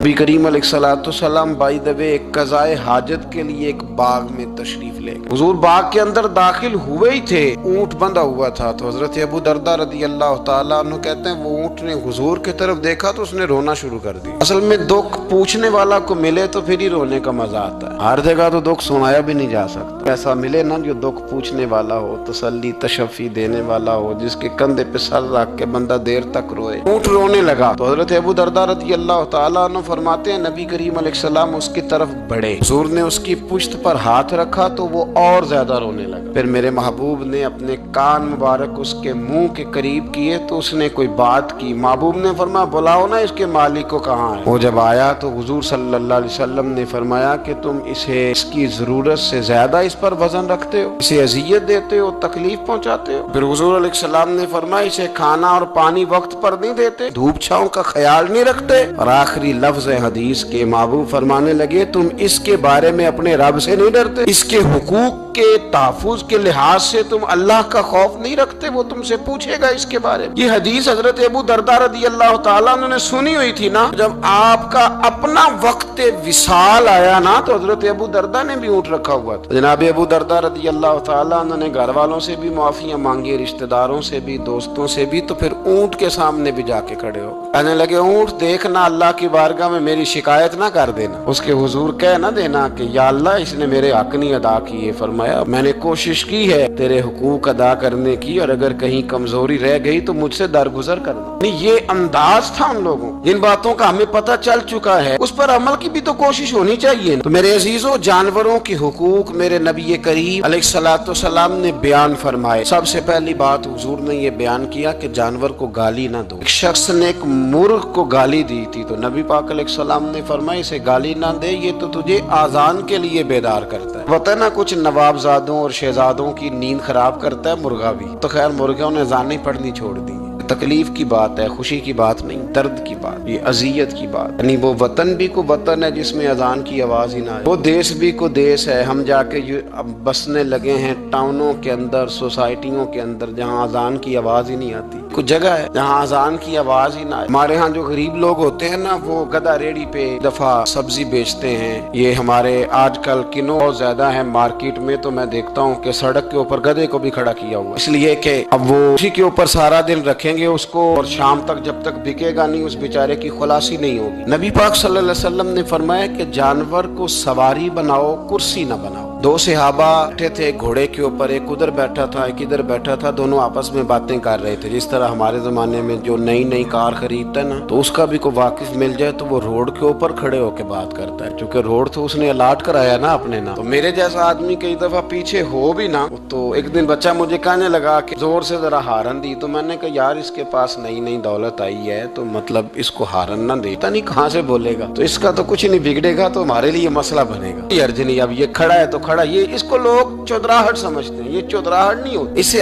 نبی کریم علیہ السلام بائی دبے ایک قضائے حاجت کے لیے ایک باغ میں تشریف لے گئے۔ حضور باغ کے اندر داخل ہوئے ہی تھے، اونٹ بندھا ہوا تھا، تو حضرت ابو درداء رضی اللہ تعالیٰ عنہ کہتے ہیں وہ اونٹ نے حضور کی طرف دیکھا تو اس نے رونا شروع کر دیا۔ اصل میں دکھ پوچھنے والا کو ملے تو پھر ہی رونے کا مزہ آتا ہے، ہر جگہ تو دکھ سنایا بھی نہیں جا سکتا۔ ایسا ملے نا جو دکھ پوچھنے والا ہو، تسلی تشفی دینے والا ہو، جس کے کندھے پہ سر رکھ کے بندہ دیر تک روئے۔ اونٹ رونے لگا تو حضرت ابو درداء رضی اللہ تعالیٰ عنہ فرماتے ہیں نبی کریم علیہ السلام اس کی طرف بڑھے، حضور نے اس کی پشت پر ہاتھ رکھا تو وہ اور زیادہ رونے لگا۔ پھر میرے محبوب نے اپنے کان مبارک اس کے منہ کے قریب کیے تو اس نے کوئی بات کی۔ محبوب نے فرمایا بلاؤ نا اس کے مالک کو کہاں ہے۔ وہ جب آیا تو حضور صلی اللہ علیہ وسلم نے فرمایا کہ تم اسے اس کی ضرورت سے زیادہ اس پر وزن رکھتے ہو، اسے اذیت دیتے ہو، تکلیف پہنچاتے ہو۔ پھر حضور علیہ السلام نے فرمایا اسے کھانا اور پانی وقت پر نہیں دیتے، دھوپ چھاؤں کا خیال نہیں رکھتے۔ اور آخری لفظ حدیث کے محبوب فرمانے لگے تم اس کے بارے میں اپنے رب سے نہیں ڈرتے، اس کے حقوق کے تحفظ کے لحاظ سے تم اللہ کا خوف نہیں رکھتے، وہ تم سے پوچھے گا اس کے بارے میں۔ یہ حدیث حضرت ابو درداء رضی اللہ تعالیٰ عنہ نے سنی ہوئی تھی نا، جب آپ کا اپنا وقت وصال آیا نا تو حضرت ابو درداء نے بھی اونٹ رکھا ہوا تھا۔ جناب ابو درداء رضی اللہ تعالیٰ عنہ نے گھر والوں سے بھی معافیاں مانگی، رشتہ داروں سے بھی، دوستوں سے بھی، تو پھر اونٹ کے سامنے بھی جا کے کھڑے ہو کہنے لگے اونٹ دیکھنا اللہ کی بارگاہ میں میری شکایت نہ کر دینا، اس کے حضور کہہ نہ دینا کہ یا اللہ اس نے میرے حق نہیں ادا کیے۔ فرمایا میں نے کوشش کی ہے تیرے حقوق ادا کرنے کی، اور اگر کہیں کمزوری رہ گئی تو مجھ سے درگزر کرنا۔ یہ انداز تھا ان لوگوں، جن باتوں کا ہمیں پتہ چل چکا ہے اس پر عمل کی بھی تو کوشش ہونی چاہیے۔ تو میرے عزیزوں، جانوروں کے حقوق میرے نبی کریم علیہ السلام نے بیان فرمائے۔ سب سے پہلی بات حضور نے یہ بیان کیا کہ جانور کو گالی نہ دو۔ ایک شخص نے ایک مرغ کو گالی دی تھی تو نبی پاک علیہ السلام نے فرمایا اسے گالی نہ دے، یہ تو تجھے آذان کے لیے بیدار کرتا ہے۔ پتہ نا کچھ نوابزادوں اور شہزادوں کی نیند خراب کرتا ہے مرغا بھی، تو خیر مرغوں نے اذان نہیں پڑھنی چھوڑ دی۔ تکلیف کی بات ہے، خوشی کی بات نہیں، درد کی بات، یہ اذیت کی بات۔ یعنی وہ وطن بھی کو وطن ہے جس میں اذان کی آواز ہی نہ آئے، وہ دیش بھی کو دیش ہے۔ ہم جا کے بسنے لگے ہیں ٹاؤنوں کے اندر، سوسائٹیوں کے اندر جہاں اذان کی آواز ہی نہیں آتی۔ کچھ جگہ ہے جہاں اذان کی آواز ہی نہ آئے۔ ہمارے ہاں جو غریب لوگ ہوتے ہیں نا، وہ گدھا ریڑھی پہ دفعہ سبزی بیچتے ہیں۔ یہ ہمارے آج کل کنوں بہت زیادہ ہیں مارکیٹ میں، تو میں دیکھتا ہوں کہ سڑک کے اوپر گدھے کو بھی کھڑا کیا ہوا، اس لیے کہ اب وہ اسی کے اوپر سارا دن رکھیں گے اس کو، اور شام تک جب تک بکے گا نہیں اس بیچارے کی خلاصی نہیں ہوگی۔ نبی پاک صلی اللہ علیہ وسلم نے فرمایا کہ جانور کو سواری بناؤ، کرسی نہ بناؤ۔ دو صحابہ بیٹھے تھے گھوڑے کے اوپر، ایک ادھر بیٹھا تھا ایک ادھر بیٹھا تھا، دونوں آپس میں باتیں کر رہے تھے۔ جس طرح ہمارے زمانے میں جو نئی کار خریدتا ہے نا، تو اس کا بھی کوئی واقف مل جائے تو وہ روڈ کے اوپر کھڑے ہو کے بات کرتا ہے، چونکہ روڈ تو اس نے الاٹ کرایا نا اپنے نا۔ تو میرے جیسا آدمی کئی دفعہ پیچھے ہو بھی نا، تو ایک دن بچہ مجھے کہنے لگا کہ زور سے ذرا ہارن دی، تو میں نے کہا یار اس کے پاس نئی دولت آئی ہے تو مطلب اس کو ہارن نہ دے، پتہ نہیں کہاں سے بولے گا، تو اس کا تو کچھ نہیں بگڑے گا، تو ہمارے لیے مسئلہ بنے گا۔ یہ ارج نہیں، اب یہ کھڑا ہے تو کھڑا، یہ اس کو لوگ چودراہٹ سمجھتے ہیں، یہ چودراہٹ نہیں ہوتی، اس سے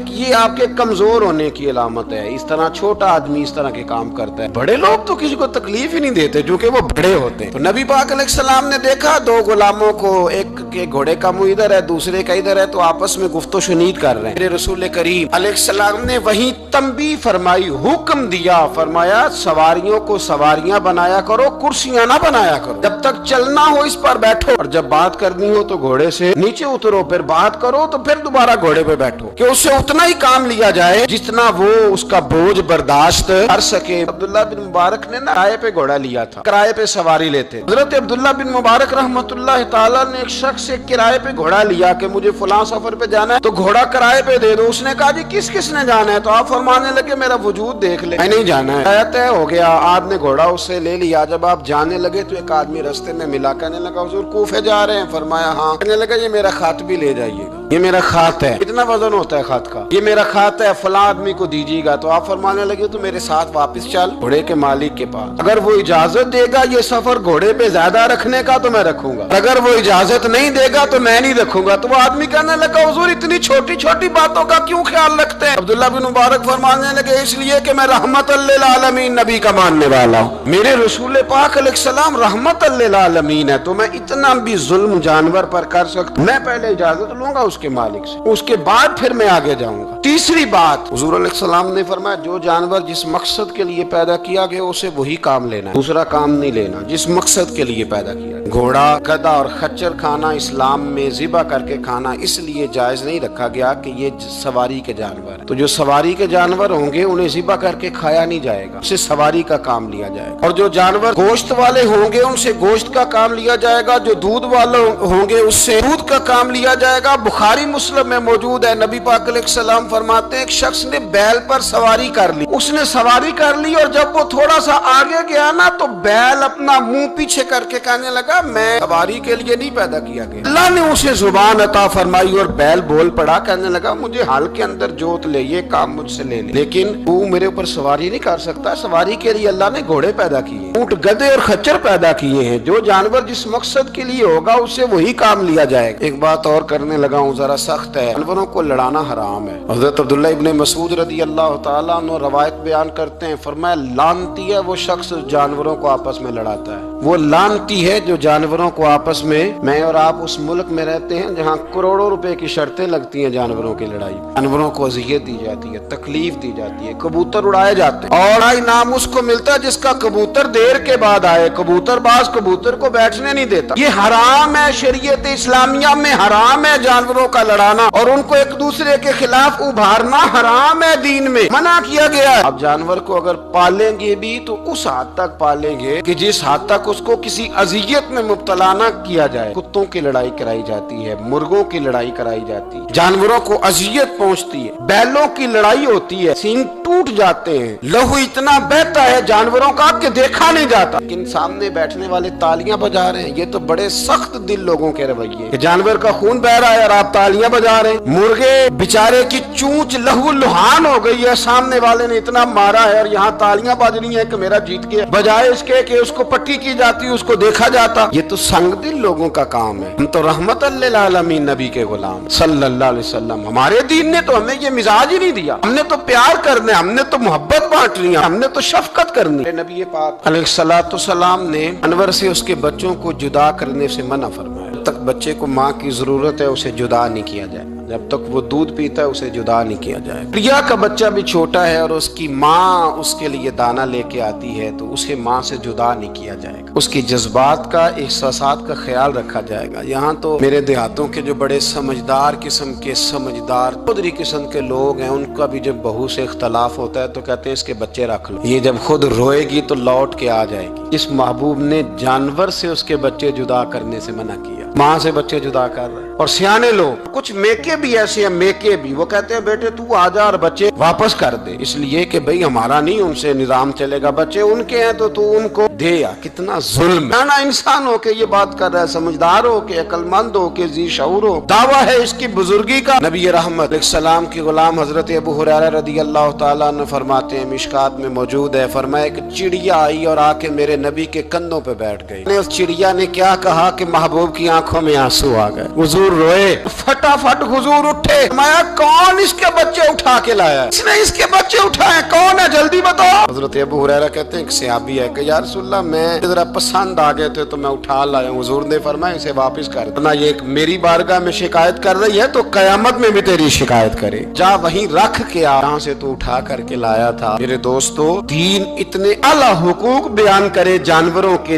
یہ آپ کے کمزور ہونے کی علامت ہے۔ اس طرح چھوٹا آدمی اس طرح کے کام کرتا ہے، بڑے لوگ تو کسی کو تکلیف ہی نہیں دیتے جو کہ وہ بڑے ہوتے ہیں۔ تو نبی پاک علیہ السلام نے دیکھا دو غلاموں کو، ایک کے گھوڑے کا منہ ادھر ہے دوسرے کا ادھر ہے، تو آپس میں گفت و شنید کر رہے ہیں۔ میرے رسول کریم علیہ السلام نے وہیں تنبیہ فرمائی، حکم دیا، فرمایا سواریوں کو سواریاں بنایا کرو، کرسیاں نہ بنایا کرو، جب تک چلنا ہو اس پر بیٹھو، اور جب بات کرنی ہو تو گھوڑے سے نیچے اترو، پھر بات کرو تو پھر دوبارہ گھوڑے پہ بیٹھو، کہ اس سے اتنا ہی کام لیا جائے جتنا وہ اس کا بوجھ برداشت کر سکے۔ عبداللہ بن مبارک نے نا کرائے پہ گھوڑا لیا تھا، کرائے پہ سواری لیتے۔ حضرت عبداللہ بن مبارک رحمۃ اللہ تعالیٰ نے ایک شخص سے کرائے پہ گھوڑا لیا کہ مجھے فلاں سفر پہ جانا ہے تو گھوڑا کرائے پہ دے دو۔ اس نے کہا جی کس نے جانا ہے؟ تو آپ فرمانے لگے میرا وجود دیکھ لے، میں نہیں جانا ہے۔ طے ہو گیا، آپ نے گھوڑا اس سے لے لیا۔ جب آپ جانے لگے تو ایک آدمی رستے میں ملا، کہنے لگا حضور کوفے جا رہے ہیں؟ فرمایا ہاں۔ کہنے لگا یہ میرا خط بھی لے جائیے گا، یہ میرا خط ہے، اتنا وزن ہوتا ہے خط کا، یہ میرا خط ہے، فلاں آدمی کو دیجیے گا۔ تو آپ فرمانے لگے تو میرے ساتھ واپس چل گھوڑے کے مالک کے پاس، اگر وہ اجازت دے گا یہ سفر گھوڑے پہ زیادہ رکھنے کا تو میں رکھوں گا، اگر وہ اجازت نہیں دے گا تو میں نہیں رکھوں گا۔ تو وہ آدمی کہنے لگا حضور اتنی چھوٹی باتوں کا کیوں خیال رکھتے ہیں؟ عبداللہ بن مبارک فرمانے لگے اس لیے کہ میں رحمت للعالمین نبی کا ماننے والا ہوں، میرے رسول پاک علیہ السلام رحمت للعالمین ہے، تو میں اتنا بھی ظلم جانور پر کر سکتا، میں پہلے اجازت لوں گا اس उसके मालिक से, उसके बाद फिर मैं आगे जाऊंगा। तीसरी बात, हुजूर अलैहिस्सलाम ने फरमाया जो जानवर जिस मकसद के लिए पैदा किया गया उसे वही काम लेना है, दूसरा काम नहीं लेना जिस मकसद के लिए पैदा किया। घोड़ा, गधा और खच्चर खाना इस्लाम में ज़िबा करके खाना इसलिए जायज नहीं रखा गया कि ये सवारी के जानवर हैं। तो जो सवारी के जानवर होंगे उन्हें ज़िबा करके खाया नहीं जाएगा, उससे सवारी का काम लिया जाएगा। और जो जानवर गोश्त वाले होंगे उनसे गोश्त का काम लिया जाएगा, जो दूध वाले होंगे उससे दूध का काम लिया जाएगा। बुखारी मुस्लिम में मौजूद है, नबी पाक अलैहिस्सलाम फरमाते हैं एक शख्स ने बैल पर सवारी कर ली, उसने सवारी कर ली और जब वो थोड़ा सा आगे गया ना तो बैल अपना मुंह पीछे करके कहने लगा मैं सवारी के लिए नहीं पैदा किया गया। अल्लाह ने उसे जुबान अता फरमाई और बैल बोल पड़ा, कहने लगा मुझे हाल के अंदर जोत ले, ये काम मुझसे ले, लेकिन तू मेरे ऊपर सवारी नहीं कर सकता। सवारी के लिए अल्लाह ने घोड़े पैदा किए, ऊंट, गधे और खच्चर पैदा किए हैं। जो जानवर जिस मकसद के लिए होगा उससे वही काम लिया जाएगा। एक बात और करने लगा हूँ, जरा सख्त है, जानवरों को लड़ाना हराम है। हज़रत अब्दुल्लाह इब्न मसूद रज़ी अल्लाह तआला अन्हु रवायत बयान करते हैं, फरमाया लानती है वो शख्स जानवरों को आपस में लड़ाता है, वो लानती है जो जानवरों को आपस में। मैं और आप उस मुल्क में रहते हैं जहाँ करोड़ों रुपए की शर्तें लगती हैं जानवरों की लड़ाई, जानवरों को अज़ियत दी जाती है, तकलीफ दी जाती है, कबूतर उड़ाए जाते हैं और इनाम उसको मिलता है जिसका कबूतर देर के बाद आए। कबूतरबाज कबूतर को बैठने नहीं देता। ये हराम है, शरीयत इस्लामिया में हराम है जानवरों का लड़ाना और उनको एक दूसरे के खिलाफ उभारना हराम है, दीन में मना किया गया है। अब जानवर को अगर पालेंगे भी तो उस हद तक पालेंगे कि जिस हद तक उसको किसी अजियत में मुब्तला न किया जाए। कुत्तों की लड़ाई कराई जाती है, मुर्गों की लड़ाई कराई जाती है, जानवरों को अजियत पहुंचती है। बैलों की लड़ाई होती है, सींग टूट जाते हैं, लहू इतना बहता है जानवरों का कि देखा नहीं जाता, लेकिन सामने बैठने वाले तालियां बजा रहे हैं। ये तो बड़े सख्त दिल लोगों के रवैये, जानवर का खून बह रहा है और आप तालियां बजा रहे हैं। मुर्गे बेचारे की चूंच लहू लुहान हो गई है, सामने वाले ने इतना मारा है और यहाँ तालियां बज रही है कि मेरा जीत गया, बजाय इसके कि उसको पट्टी की जाती, उसको देखा जाता। ये तो संग दिल लोगों का काम है। हम तो रहमतल लिल आलमीन नबी के गुलाम सल्लल्लाहु अलैहि वसल्लम, हमारे दीन ने तो हमें ये मिजाज ही नहीं दिया। हमने तो प्यार करने, हमने तो मोहब्बत बांटनी, हमने तो शफकत करनी। नबी पाक अलैहिस्सलातु सलाम ने अनवर से उसके बच्चों को जुदा करने से मना फरमाया। जब तक बच्चे को माँ की जरूरत है उसे जुदा नहीं किया जाए, जब तक वो दूध पीता है उसे जुदा नहीं किया जाए। प्रिया का बच्चा भी छोटा है और उसकी माँ उसके लिए दाना लेके आती है तो उसे माँ से जुदा नहीं किया जाएगा, उसकी जज्बात का, एहसासात का ख्याल रखा जाएगा। यहाँ तो मेरे देहातों के जो बड़े समझदार किस्म के, समझदार चौधरी किस्म के लोग हैं, उनका भी जब बहू से इख्तलाफ होता है तो कहते हैं इसके बच्चे रख लो, ये जब खुद रोएगी तो लौट के आ जाएगी। इस महबूब ने जानवर से उसके बच्चे जुदा करने से मना किया, माँ से बच्चे जुदा कर रहे हैं। और सियाने लोग, कुछ मेके भी ऐसे हैं, मेके भी, वो कहते हैं बेटे तू आजा और बच्चे वापस कर दे, इसलिए कि भाई हमारा नहीं उनसे निजाम चलेगा, बच्चे उनके हैं तो तू उनको दे। या कितना जुल्म है ना। इंसान हो के ये बात कर रहा है, समझदार हो के, अक्लमंद हो के, जी शऊर हो, दावा है इसकी बुजुर्गी का। नबी रहमत अलैहिस्सलाम के गुलाम हजरत अबू हुरैरा रदियल्लाहु ताला अन्हु फरमाते हैं, मिशकात में मौजूद है, फरमाया एक चिड़िया आई और आके मेरे नबी के कंधों पे बैठ गई। उस चिड़िया ने क्या कहा कि महबूब की आंखों में आंसू आ गए, हुजूर रोए, फटाफट हुजूर उठे, मैं कौन इसके बच्चे उठा के लाया, इसने इसके बच्चे उठाए, कौन है जल्दी बताओ। हजरत अबू हुरैरा कहते हैं एक सहाबी है कि या रसूलल्लाह मैं जरा पसंद आ गए थे तो मैं उठा लाया। हुजूर ने फरमाया इसे वापस कर देना, ये मेरी बारगाह में शिकायत कर रही है तो कयामत में भी तेरी शिकायत करे, जा वहीं रख के आ जहाँ से तू उठा करके लाया था। मेरे दोस्तों, दीन इतने आला हुकूक बयान करे जानवरों के,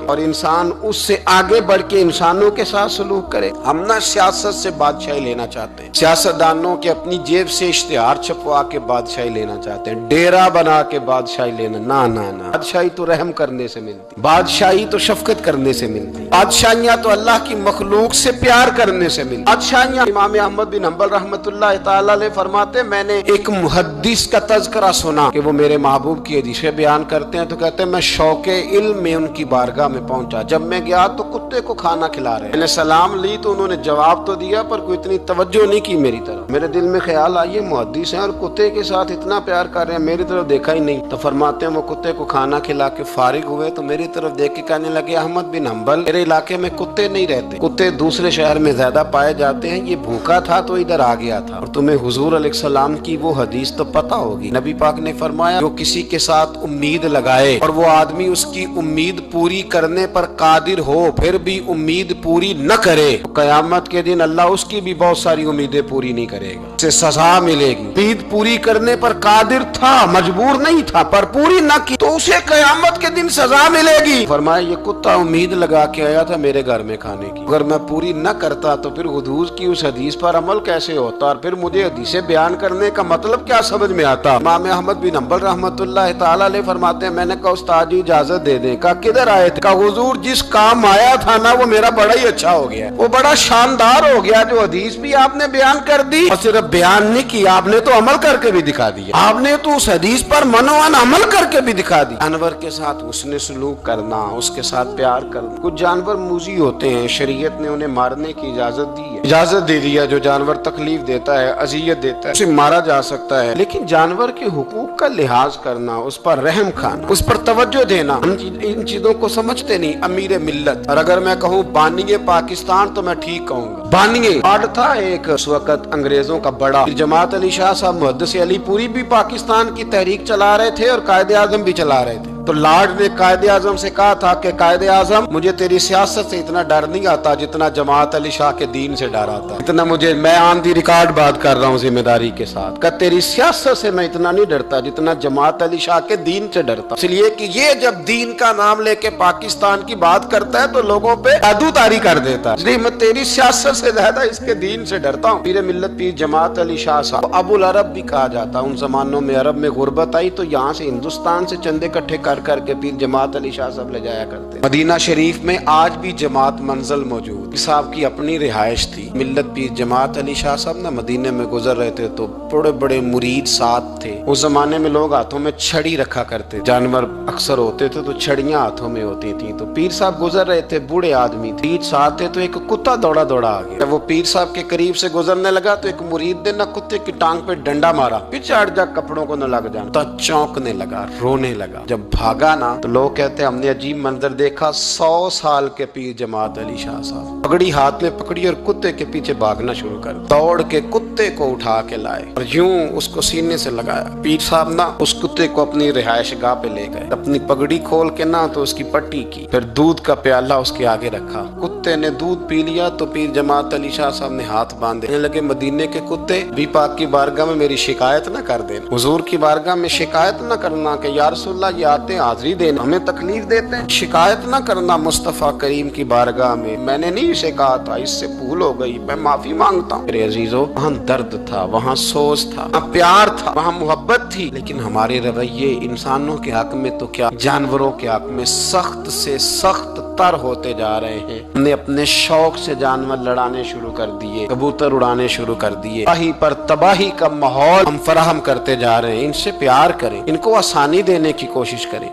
और इंसान उससे आगे बढ़ के इंसानों के साथ सलूक करे। हम ना सियासत से बादशाही लेना चाहते हैं, सियासतदानों के अपनी जेब से इश्तिहार छपवा के बादशाही लेना चाहते हैं, डेरा बना के बादशाही लेना, ना ना ना। बादशाही तो रहम करने से मिलती, बादशाही तो शफकत करने से मिलती, बादशाहियां तो अल्लाह की मखलूक से प्यार करने से मिलती। बादशाहियां, इमाम अहमद बिन हंबल रहमतुल्लाह तआला अलैह फरमाते, मैंने एक मुहद्दिस का तज़किरा सुना कि वो मेरे महबूब की हदीसें बयान करते हैं तो कहते हैं मैं शौके इल्म में उनकी बारगाह में पहुंचा, जब मैं गया तो कुत्ते को खाना खिला रहे, मैंने सलाम ली तो उन्होंने जवाब तो दिया पर कोई इतनी तवज्जो नहीं की मेरी तरफ। मेरे दिल में ख्याल आया मुहद्दिस हैं और कुत्ते के साथ इतना प्यार कर रहे हैं, मेरी तरफ देखा ही नहीं। तो फरमाते हैं वो कुत्ते को खाना खिला के फारिग हुए तो मेरी तरफ देख के कहने लगे, अहमद बिन हंबल, मेरे इलाके में कुत्ते नहीं रहते, कुत्ते दूसरे शहर में ज्यादा पाए जाते हैं, ये भूखा था तो इधर आ गया था। और तुम्हें हुजूर अलैहिस्सलाम की वो हदीस तो पता होगी, नबी पाक ने फरमाया जो किसी के साथ उम्मीद लगाए और वो आदमी उसकी उम्मीद पूरी करने पर कादिर हो फिर भी उम्मीद पूरी न करे, क़यामत के दिन अल्लाह उसकी भी बहुत सारी उम्मीदें पूरी नहीं करेगा, उसे सजा मिलेगी। उम्मीद पूरी करने पर कादिर था, मजबूर नहीं था, पर पूरी न की तो उसे क़यामत के दिन सजा मिलेगी। फरमाया ये कुत्ता उम्मीद लगा के आया था मेरे घर में खाने की, अगर मैं पूरी न करता तो फिर हुजूर की उस हदीस पर अमल कैसे होता, और फिर मुझे हदीसें बयान करने का मतलब क्या समझ में आता। इमाम अहमद बिन हंबल रहमतुल्लाह तआला अलैह फरमाते हैं, मैंने कहा उस्ताद जी इजाजत दे दें। कहा किधर आए थे? कहा हुजूर जिस काम आया था ना वो मेरा बड़ा ही अच्छा हो गया, वो बड़ा शानदार हो गया, जो हदीस भी आपने बयान कर दी और सिर्फ बयान नहीं किया, आपने तो अमल करके भी दिखा दिया, आपने तो उस हदीस पर मनोवन अमल करके भी दिखा दिया। जानवर के साथ उसने सलूक करना, उसके साथ प्यार करना। कुछ जानवर मूजी होते हैं, शरीयत ने उन्हें मारने की इजाजत दी है, इजाजत दे दिया। जो जानवर तकलीफ देता है, अजियत देता है, उसे मारा जा सकता है, लेकिन जानवर के हुकूक का लिहाज करना, उस पर रहम खाना, उस पर तवज्जो देना, हम इन चीजों को समझते नहीं। अमीर मिल्लत, और अगर मैं कहूँ बानिए पाकिस्तान तो मैं ठीक कहूँगा। बानिए आड़ था एक उस वक्त अंग्रेजों का बड़ा, जमात अली शाह साहब मुहद्दिस अली पूरी भी पाकिस्तान की तहरीक चला रहे थे और कायदे आजम भी चला रहे थे। तो लॉर्ड ने कायदे आजम से कहा था कि कायदे आजम मुझे तेरी सियासत से इतना डर नहीं आता जितना जमात अली शाह के दीन से डर आता, इतना मुझे, मैं ऑन दी रिकॉर्ड बात कर रहा हूँ जिम्मेदारी के साथ, कि तेरी सियासत से मैं इतना नहीं डरता जितना जमात अली शाह के दीन से डरता। इसलिए कि ये जब दीन का नाम लेके पाकिस्तान की बात करता है तो लोगों पे जादूतारी कर देता है, इसलिए मैं तेरी सियासत से ज्यादा इसके दीन से डरता हूँ। पीर मिल्लत पीर जमात अली शाह साहब, अबुल अरब भी कहा जाता। उन जमानों में अरब में गुर्बत आई तो यहाँ से हिंदुस्तान से चंदे इकट्ठे कर करके पीर जमात अली शाह साहब ले जाया करते। मदीना शरीफ में आज भी जमात मंजिल मौजूद, साहब की अपनी रिहाइश थी। मिल्लत पीर जमात अली शाह साहब ना मदीने में गुजर रहे थे तो बड़े बड़े मुरीद साथ थे। उस जमाने में लोग हाथों में छड़ी रखा करते, जानवर अक्सर होते थे तो छड़ियां हाथों में होती थी। तो पीर साहब गुजर रहे थे, बूढ़े आदमी थे, साथ थे, तो एक कुत्ता दौड़ा दौड़ा आ गया। वो पीर साहब के करीब से गुजरने लगा तो एक मुरीद ने ना कुत्ते की टांग पे डंडा मारा, पीछे हट जा, कपड़ों को न लग जाना। तो चौंकने लगा, रोने लगा। जब भागा ना तो लोग कहते हैं हमने अजीब मंजर देखा। 100 साल के पीर जमात अली शाह साहब पगड़ी हाथ में पकड़ी और कुत्ते के पीछे भागना शुरू कर, दौड़ के कुत्ते को उठा के लाए और यूं उसको सीने से लगाया। पीर साहब ना उस कुत्ते को अपनी रिहाइश गाह पे ले गए, अपनी पगड़ी खोल के ना तो उसकी पट्टी की, फिर दूध का प्याला उसके आगे रखा। कुत्ते ने दूध पी लिया तो पीर जमात अली शाह साहब ने हाथ बांधे लगे, मदीने के कुत्ते भी पाक की बारगाह में मेरी शिकायत न कर देना, हुजूर की बारगाह में शिकायत न करना कि या रसूलल्लाह ये आते हाजिरी देना, हमें तकलीफ देते हैं, शिकायत न करना मुस्तफा करीम की बारगाह में, मैंने नहीं इसे कहा था, इससे भूल हो गई, मैं माफी मांगता हूँ। मेरे अजीजों, वहाँ दर्द था, वहाँ सोच था, वहाँ प्यार था, वहाँ मोहब्बत थी, लेकिन हमारे रवैये इंसानों के हक में तो क्या जानवरों के हक में सख्त से सख्त तर होते जा रहे हैं। हमने अपने शौक से जानवर लड़ाने शुरू कर दिए, कबूतर उड़ाने शुरू कर दिए, तबाही पर तबाही का माहौल हम फराहम करते जा रहे हैं। इनसे प्यार करें, इनको आसानी देने की कोशिश करें।